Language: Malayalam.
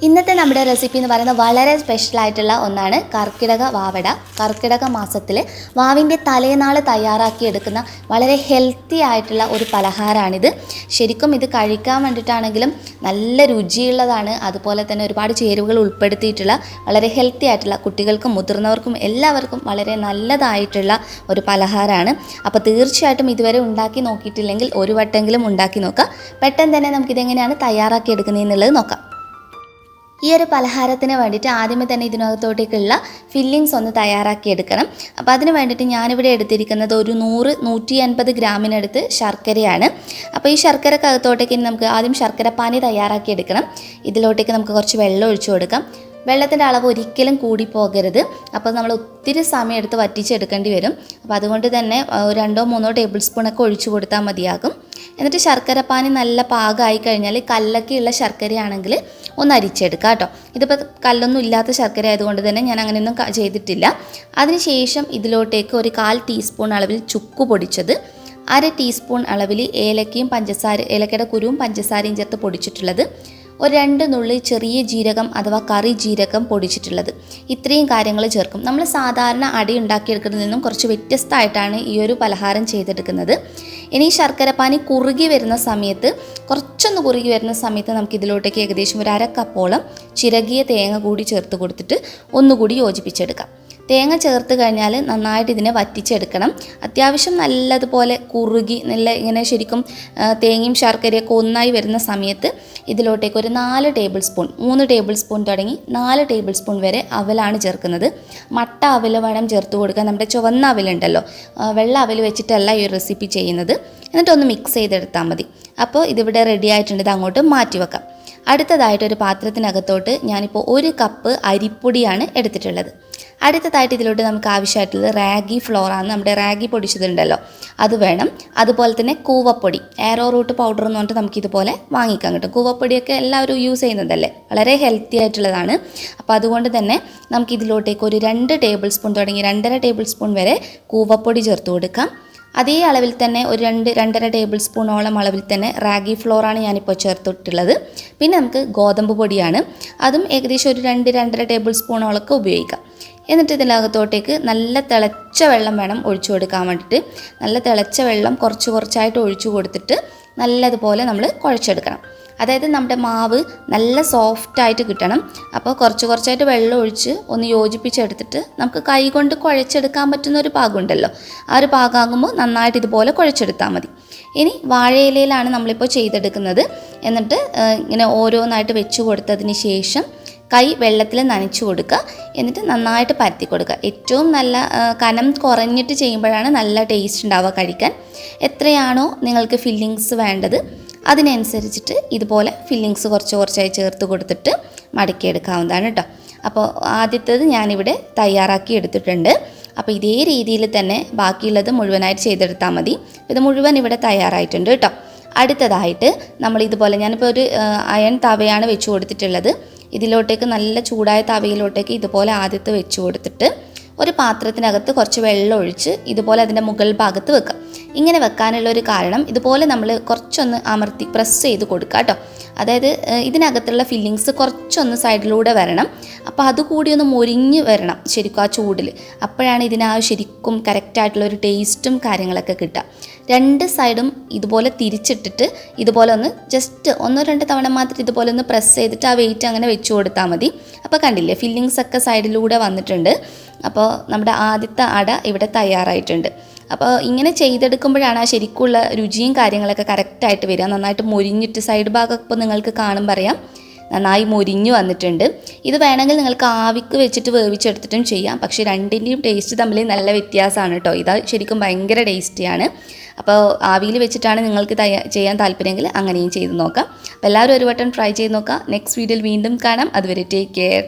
ഇന്നത്തെ നമ്മുടെ റെസിപ്പി എന്ന് പറയുന്നത് വളരെ സ്പെഷ്യലായിട്ടുള്ള ഒന്നാണ് കർക്കിടക വാവട. കർക്കിടക മാസത്തിൽ വാവിൻ്റെ തലേനാൾ തയ്യാറാക്കിയെടുക്കുന്ന വളരെ ഹെൽത്തി ആയിട്ടുള്ള ഒരു പലഹാരമാണിത്. ശരിക്കും ഇത് കഴിക്കാൻ വേണ്ടിയിട്ടാണെങ്കിലും നല്ല രുചിയുള്ളതാണ്. അതുപോലെ തന്നെ ഒരുപാട് ചേരുവകൾ ഉൾപ്പെടുത്തിയിട്ടുള്ള വളരെ ഹെൽത്തി ആയിട്ടുള്ള കുട്ടികൾക്കും മുതിർന്നവർക്കും എല്ലാവർക്കും വളരെ നല്ലതായിട്ടുള്ള ഒരു പലഹാരമാണ്. അപ്പോൾ തീർച്ചയായിട്ടും ഇതുവരെ ഉണ്ടാക്കി നോക്കിയിട്ടില്ലെങ്കിൽ ഒരു വട്ടെങ്കിലും ഉണ്ടാക്കി നോക്കുക. പെട്ടെന്ന് തന്നെ നമുക്കിതെങ്ങനെയാണ് തയ്യാറാക്കിയെടുക്കുന്നതെന്നുള്ളത് നോക്കാം. ഈ ഒരു പലഹാരത്തിന് വേണ്ടിയിട്ട് ആദ്യമേ തന്നെ ഇതിനകത്തോട്ടേക്കുള്ള ഫില്ലിങ്സ് ഒന്ന് തയ്യാറാക്കിയെടുക്കണം. അപ്പോൾ അതിന് വേണ്ടിയിട്ട് ഞാനിവിടെ എടുത്തിരിക്കുന്നത് ഒരു 100-150 ഗ്രാമിനടുത്ത് ശർക്കരയാണ്. അപ്പോൾ ഈ ശർക്കരക്കകത്തോട്ടേക്ക് നമുക്ക് ആദ്യം ശർക്കര പാനി തയ്യാറാക്കിയെടുക്കണം. ഇതിലോട്ടേക്ക് നമുക്ക് കുറച്ച് വെള്ളം ഒഴിച്ചു കൊടുക്കാം. വെള്ളത്തിൻ്റെ അളവ് ഒരിക്കലും കൂടി പോകരുത്. അപ്പോൾ നമ്മൾ ഒത്തിരി സമയം എടുത്ത് വറ്റിച്ചെടുക്കേണ്ടി വരും. അപ്പോൾ അതുകൊണ്ട് തന്നെ 2-3 ടേബിൾ സ്പൂണൊക്കെ ഒഴിച്ചു കൊടുത്താൽ മതിയാകും. എന്നിട്ട് ശർക്കരപ്പാനി നല്ല പാകമായി കഴിഞ്ഞാൽ കല്ലൊക്കെയുള്ള ശർക്കരയാണെങ്കിൽ ഒന്ന് അരിച്ചെടുക്കുക കേട്ടോ. ഇതിപ്പോൾ കല്ലൊന്നും ഇല്ലാത്ത ശർക്കര ആയതുകൊണ്ട് തന്നെ ഞാൻ അങ്ങനെയൊന്നും ചെയ്തിട്ടില്ല. അതിനുശേഷം ഇതിലോട്ടേക്ക് ഒരു 1/4 ടീസ്പൂൺ അളവിൽ ചുക്ക് പൊടിച്ചത്, 1/2 ടീസ്പൂൺ അളവിൽ ഏലക്കയുടെ കുരുവും പഞ്ചസാരയും ചേർത്ത് പൊടിച്ചിട്ടുള്ളത്, ഒരു 2 നുള്ളി ചെറിയ ജീരകം അഥവാ കറി ജീരകം പൊടിച്ചിട്ടുള്ളത്, ഇത്രയും കാര്യങ്ങൾ ചേർക്കും. നമ്മൾ സാധാരണ അടി ഉണ്ടാക്കിയെടുക്കുന്നതിൽ നിന്നും കുറച്ച് വ്യത്യസ്തമായിട്ടാണ് ഈ ഒരു പലഹാരം ചെയ്തെടുക്കുന്നത്. ഇനി ശർക്കരപ്പാനി കുറഞ്ഞു വരുന്ന സമയത്ത് നമുക്ക് ഇതിലോട്ടേക്ക് ഏകദേശം ഒരു 1/2 കപ്പോളം ചിരകിയ തേങ്ങ കൂടി ചേർത്ത് കൊടുത്തിട്ട് ഒന്നുകൂടി യോജിപ്പിച്ചെടുക്കാം. തേങ്ങ ചേർത്ത് കഴിഞ്ഞാൽ നന്നായിട്ട് ഇതിനെ വറ്റിച്ചെടുക്കണം. അത്യാവശ്യം നല്ലതുപോലെ കുറുകി ഇങ്ങനെ ശരിക്കും തേങ്ങയും ശർക്കരയൊക്കെ ഒന്നായി വരുന്ന സമയത്ത് ഇതിലോട്ടേക്ക് ഒരു 3 ടേബിൾ സ്പൂൺ തുടങ്ങി 4 ടേബിൾ സ്പൂൺ വരെ അവലാണ് ചേർക്കുന്നത്. മട്ട അവൽ വേണം ചേർത്ത് കൊടുക്കുക. നമ്മുടെ ചുവന്ന അവലുണ്ടല്ലോ, വെള്ള അവൽ വെച്ചിട്ടല്ല ഈ ഒരു റെസിപ്പി ചെയ്യുന്നത്. എന്നിട്ടൊന്ന് മിക്സ് ചെയ്തെടുത്താൽ മതി. അപ്പോൾ ഇതിവിടെ റെഡി ആയിട്ടുണ്ട്. ഇത് അങ്ങോട്ട് മാറ്റി വെക്കാം. അടുത്തതായിട്ട് ഒരു പാത്രത്തിനകത്തോട്ട് ഞാനിപ്പോൾ 1 കപ്പ് അരിപ്പൊടിയാണ് എടുത്തിട്ടുള്ളത്. അടുത്തതായിട്ട് ഇതിലോട്ട് നമുക്ക് ആവശ്യമായിട്ടുള്ളത് റാഗി ഫ്ലോറാണ്. നമ്മുടെ റാഗി പൊടിച്ചതുണ്ടല്ലോ അത് വേണം. അതുപോലെ തന്നെ കൂവപ്പൊടി, ആരോ റൂട്ട് പൗഡർ എന്ന് പറഞ്ഞിട്ട് നമുക്കിതുപോലെ വാങ്ങിക്കാൻ കിട്ടും. കൂവപ്പൊടിയൊക്കെ എല്ലാവരും യൂസ് ചെയ്യുന്നതല്ലേ, വളരെ ഹെൽത്തി ആയിട്ടുള്ളതാണ്. അപ്പോൾ അതുകൊണ്ട് തന്നെ നമുക്കിതിലോട്ടേക്ക് ഒരു 2 ടേബിൾ സ്പൂൺ തുടങ്ങി 2.5 ടേബിൾ സ്പൂൺ വരെ കൂവപ്പൊടി ചേർത്ത് കൊടുക്കാം. അതേ അളവിൽ തന്നെ ഒരു 2-2.5 ടേബിൾ സ്പൂണോളം അളവിൽ തന്നെ റാഗി ഫ്ലോറാണ് ഞാനിപ്പോൾ ചേർത്തിട്ടുള്ളത്. പിന്നെ നമുക്ക് ഗോതമ്പ് പൊടിയാണ്, അതും ഏകദേശം ഒരു 2-2.5 ടേബിൾ സ്പൂണോളൊക്കെ ഉപയോഗിക്കാം. എന്നിട്ട് ഇതിനകത്തോട്ടേക്ക് നല്ല തിളച്ച വെള്ളം വേണം ഒഴിച്ചു കൊടുക്കാൻ വേണ്ടിയിട്ട്. നല്ല തിളച്ച വെള്ളം കുറച്ചായിട്ട് ഒഴിച്ചു കൊടുത്തിട്ട് നല്ലതുപോലെ നമ്മൾ കുഴച്ചെടുക്കണം. അതായത് നമ്മുടെ മാവ് നല്ല സോഫ്റ്റായിട്ട് കിട്ടണം. അപ്പോൾ കുറച്ചായിട്ട് വെള്ളം ഒഴിച്ച് ഒന്ന് യോജിപ്പിച്ചെടുത്തിട്ട് നമുക്ക് കൈ കൊണ്ട് കുഴച്ചെടുക്കാൻ പറ്റുന്ന ഒരു പാകമുണ്ടല്ലോ, ആ ഒരു പാകമാകുമ്പോൾ നന്നായിട്ട് ഇതുപോലെ കുഴച്ചെടുത്താൽ മതി. ഇനി വാഴയിലയിലാണ് നമ്മളിപ്പോൾ ചെയ്തെടുക്കുന്നത്. എന്നിട്ട് ഇങ്ങനെ ഓരോന്നായിട്ട് വെച്ച് കൊടുത്തതിന് ശേഷം കൈ വെള്ളത്തിൽ നനച്ചു കൊടുക്കുക. എന്നിട്ട് നന്നായിട്ട് പരത്തി കൊടുക്കുക. ഏറ്റവും നല്ല കനം കുറഞ്ഞിട്ട് ചെയ്യുമ്പോഴാണ് നല്ല ടേസ്റ്റ് ഉണ്ടാവുക കഴിക്കാൻ. എത്രയാണോ നിങ്ങൾക്ക് ഫില്ലിങ്സ് വേണ്ടത് അതിനനുസരിച്ചിട്ട് ഇതുപോലെ ഫില്ലിങ്സ് കുറച്ചായി ചേർത്ത് കൊടുത്തിട്ട് മടക്കിയെടുക്കാവുന്നതാണ് കേട്ടോ. അപ്പോൾ ആദ്യത്തേത് ഞാനിവിടെ തയ്യാറാക്കി എടുത്തിട്ടുണ്ട്. അപ്പോൾ ഇതേ രീതിയിൽ തന്നെ ബാക്കിയുള്ളത് മുഴുവനായിട്ട് ചെയ്തെടുത്താൽ മതി. ഇത് മുഴുവൻ ഇവിടെ തയ്യാറായിട്ടുണ്ട് കേട്ടോ. അടുത്തതായിട്ട് നമ്മളിതുപോലെ ഞാനിപ്പോൾ ഒരു അയൺ തവയാണ് വെച്ച് കൊടുത്തിട്ടുള്ളത്. ഇതിലോട്ടേക്ക് നല്ല ചൂടായ തവയിലോട്ടേക്ക് ഇതുപോലെ ആദ്യത്തെ വെച്ച് കൊടുത്തിട്ട് ഒരു പാത്രത്തിനകത്ത് കുറച്ച് വെള്ളം ഒഴിച്ച് ഇതുപോലെ അതിൻ്റെ മുകൾ ഭാഗത്ത് വെക്കുക. ഇങ്ങനെ വെക്കാനുള്ളൊരു കാരണം ഇതുപോലെ നമ്മൾ കുറച്ചൊന്ന് അമർത്തി പ്രസ് ചെയ്ത് കൊടുക്കുക കേട്ടോ. അതായത് ഇതിനകത്തുള്ള ഫില്ലിങ്സ് കുറച്ചൊന്ന് സൈഡിലൂടെ വരണം. അപ്പോൾ അതുകൂടി ഒന്ന് മൊരിഞ്ഞ് വരണം ശരിക്കും ആ ചൂടിൽ. അപ്പോഴാണ് ശരിക്കും കറക്റ്റായിട്ടുള്ളൊരു ടേസ്റ്റും കാര്യങ്ങളൊക്കെ കിട്ടുക. 2 സൈഡും ഇതുപോലെ തിരിച്ചിട്ടിട്ട് ഇതുപോലെ ഒന്ന് ജസ്റ്റ് 1-2 തവണ മാത്രം ഇതുപോലെ ഒന്ന് പ്രസ് ചെയ്തിട്ട് ആ വെയിറ്റ് അങ്ങനെ വെച്ച് കൊടുത്താൽ മതി. അപ്പോൾ കണ്ടില്ലേ, ഫില്ലിങ്സ് ഒക്കെ സൈഡിലൂടെ വന്നിട്ടുണ്ട്. അപ്പോൾ നമ്മുടെ ആദ്യത്തെ അട ഇവിടെ തയ്യാറായിട്ടുണ്ട്. അപ്പോൾ ഇങ്ങനെ ചെയ്തെടുക്കുമ്പോഴാണ് ആ ശരിക്കുള്ള രുചിയും കാര്യങ്ങളൊക്കെ കറക്റ്റായിട്ട് വരിക. നന്നായിട്ട് മൊരിഞ്ഞിട്ട് സൈഡ് ഭാഗം ഇപ്പോൾ നിങ്ങൾക്ക് കാണുമ്പോൾ അറിയാം നന്നായി മൊരിഞ്ഞു വന്നിട്ടുണ്ട്. ഇത് വേണമെങ്കിൽ നിങ്ങൾക്ക് ആവിക്ക് വെച്ചിട്ട് വേവിച്ചെടുത്തിട്ടും ചെയ്യാം. പക്ഷേ രണ്ടിൻ്റെയും ടേസ്റ്റ് തമ്മിൽ നല്ല വ്യത്യാസമാണ് കേട്ടോ. ഇത് ശരിക്കും ഭയങ്കര ടേസ്റ്റിയാണ്. അപ്പോൾ ആവിയിൽ വെച്ചിട്ടാണ് നിങ്ങൾക്ക് ചെയ്യാൻ താല്പര്യമെങ്കിൽ അങ്ങനെയും ചെയ്ത് നോക്കാം. അപ്പോൾ എല്ലാവരും ഒരു വട്ടം ട്രൈ ചെയ്ത് നോക്കാം. നെക്സ്റ്റ് വീഡിയോയിൽ വീണ്ടും കാണാം. അതുവരെ ടേക്ക് കെയർ.